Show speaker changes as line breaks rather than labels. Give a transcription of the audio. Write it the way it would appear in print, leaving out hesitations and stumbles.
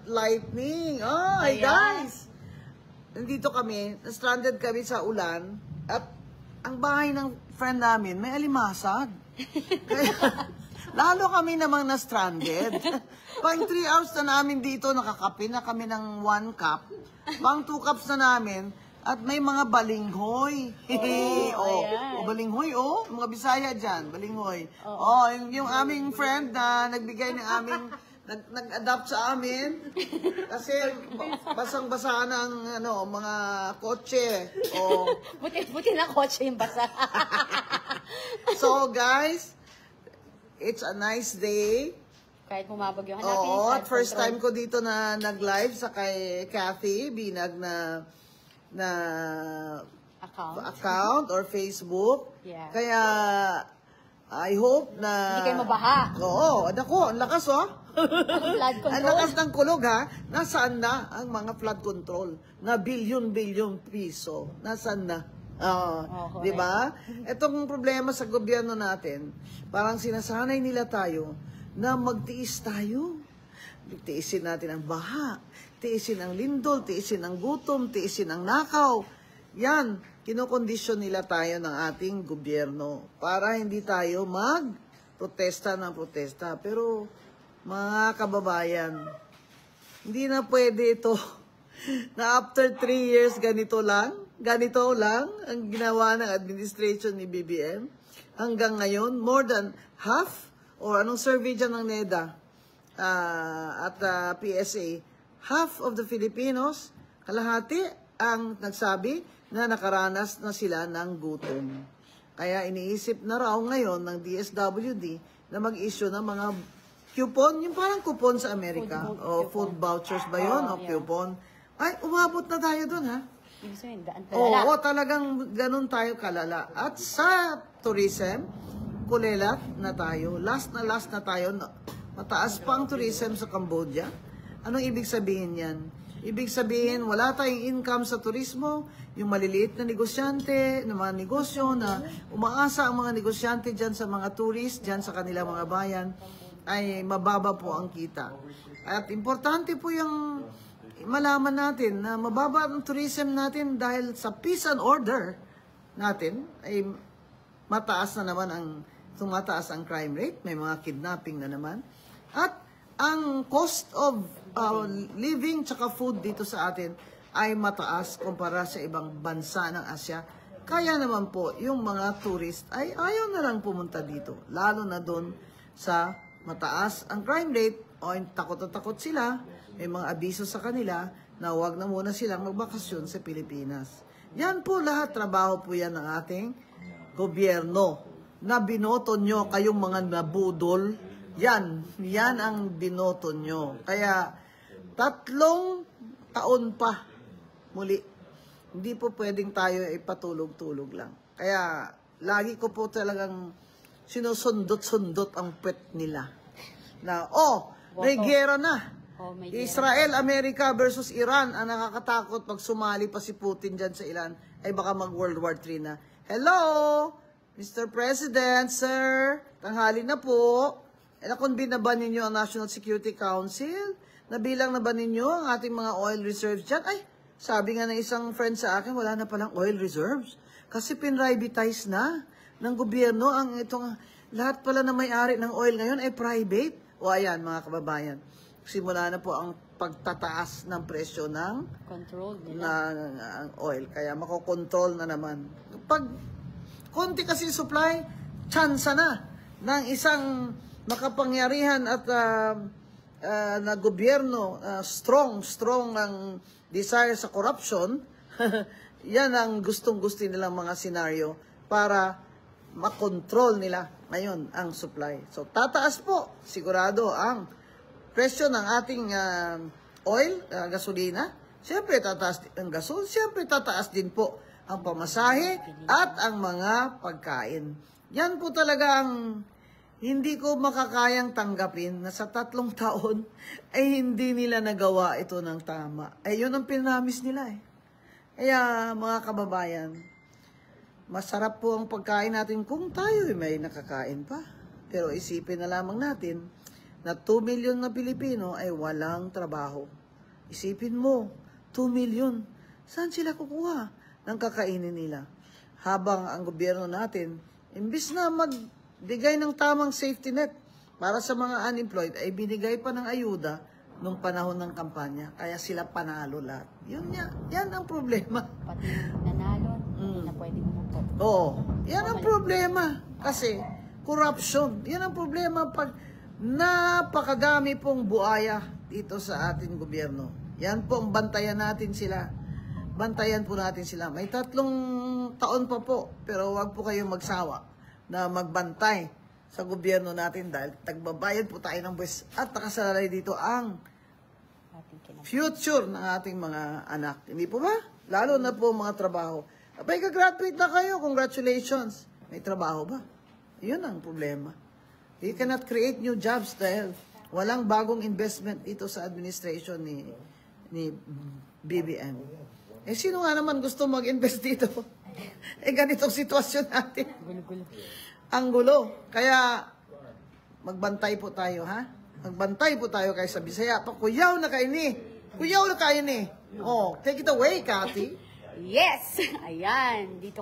lightning. Oh, hey guys! Nandito kami, stranded kami sa ulan, at ang bahay ng friend namin may alimasag. Kaya, lalo kami namang na-stranded. Pang 3 hours na namin dito, nakakape na kami ng 1 cup. Pang 2 cups na namin, at may mga balinghoy. Balinghoy, mga Bisaya dyan, balinghoy. Yung aming friend na nagbigay ng aming, nag-adapt sa amin. Kasi basang-basa na ang mga kotse.
Buti na kotse yung basa.
So guys, it's a nice day.
Kahit bumabag yung
Oo, at first time ko dito na nag-live sa kay Kathy Binag na account or Facebook.
Yeah.
Kaya I hope na...
Hindi kayo mabaha.
Oo, ang lakas
Flood control.
Ang lakas ng kulog Nasaan na ang mga flood control na bilyon-bilyon piso? Nasaan na? Di ba? Itong problema sa gobyerno natin, parang sinasanay nila tayo na magtiis tayo. Tiisin natin ang baha, tiisin ang lindol, tiisin ang gutom, tiisin ang nakaw. Yan, kinokondisyon nila tayo ng ating gobyerno para hindi tayo mag-protesta ng protesta. Pero, mga kababayan, hindi na pwede ito na after 3 years ganito lang ang ginawa ng administration ni BBM. Hanggang ngayon, more than half, or anong survey dyan ng NEDA at PSA, half of the Filipinos, kalahati ang nagsabi na nakaranas na sila ng gutom. Kaya iniisip na raw ngayon ng DSWD na mag-issue ng mga coupon, yung parang coupon sa Amerika. Food vouchers ba yun? O coupon. Ay, umabot na tayo dun, ha?
Ibig sabihin, Oo,
talagang ganun tayo kalala. At sa tourism, kulelat na tayo. Last na tayo. Mataas pa ang tourism sa Cambodia. Anong ibig sabihin yan? Ibig sabihin, wala tayong income sa turismo. Yung maliliit na negosyante, na mga negosyo, na umaasa ang mga negosyante dyan sa mga tourist, dyan sa kanilang mga bayan, ay mababa po ang kita. At importante po yung malaman natin na mababa ang tourism natin dahil sa peace and order natin ay tumataas ang crime rate, may mga kidnapping na naman. At ang cost of living tsaka food dito sa atin ay mataas kumpara sa ibang bansa ng Asia. Kaya naman po, yung mga tourist ay ayaw na lang pumunta dito. Lalo na doon sa mataas ang crime rate o takot sila, may mga abiso sa kanila na huwag na muna silang magbakasyon sa Pilipinas. Yan po lahat, trabaho po yan ng ating gobyerno na binoto nyo kayong mga nabudol. Yan ang binoto nyo. Kaya 3 taon pa muli. Hindi po pwedeng tayo ipatulog-tulog lang. Kaya lagi ko po talagang sinusundot-sundot ang pet nila. Na, may gera na. Israel, Amerika versus Iran. Ang nakakatakot pag sumali pa si Putin dyan sa Iran, ay baka mag-World War III na. Hello, Mr. President, sir. Tanghali na po. Nakonbin na ba ninyo ang National Security Council? Nabilang na ba ninyo ang ating mga oil reserves dyan? Ay, sabi nga ng isang friend sa akin, wala na palang oil reserves. Kasi pinrivatize na ng gobyerno ang itong lahat pala na may-ari ng oil ngayon ay private. O ayan mga kababayan, simula na po ang pagtataas ng presyo ng oil. Kaya makokontrol na naman. Pag konti kasi supply, tsansa na ng isang makapangyarihan at na gobyerno, strong ang desire sa corruption. Yan ang gustong-gusto nilang mga senaryo para makontrol nila ngayon ang supply. So, tataas po, sigurado, ang presyo ng ating oil, gasolina. Siyempre, tataas ang gasol. Siyempre, tataas din po ang pamasahe at ang mga pagkain. Yan po talaga ang hindi ko makakayang tanggapin na sa 3 taon ay hindi nila nagawa ito ng tama. Ay, yun ang pinamis nila eh. Kaya, mga kababayan, masarap po ang pagkain natin kung tayo may nakakain pa. Pero isipin na lamang natin na 2 million na Pilipino ay walang trabaho. Isipin mo, 2 million. Saan sila kukuha ng kakainin nila? Habang ang gobyerno natin, imbis na magbigay ng tamang safety net para sa mga unemployed, ay binigay pa ng ayuda nung panahon ng kampanya. Kaya sila panalo lahat. Yan ang problema.
Pati nanalo, hindi na pwede umupo.
Oo, yan ang problema. Kasi, corruption. Yan ang problema pag napakadami pong buaya dito sa ating gobyerno. Yan po, bantayan natin sila. Bantayan po natin sila. May 3 taon pa po, pero wag po kayong magsawa na magbantay sa gobyerno natin dahil tagbabayad po tayo ng buwis at nakasalalay dito ang
Ating kinag-
future ng ating mga anak. Hindi po ba? Lalo na po mga trabaho. Abay, ka-graduate na kayo. Congratulations. May trabaho ba? Yun ang problema. You cannot create new jobs dahil walang bagong investment dito sa administration ni BBM. Eh, sino nga naman gusto mag-invest dito? Eh, ganitong sitwasyon natin.
Gulo-gulo.
Ang gulo. Kaya, magbantay po tayo, ha? Magbantay po tayo kay sa Bisaya. Kuyaw na kayo ni. Kuyaw na kayo ni. Oh, take it away, Cathy.
Yes! Ayan, dito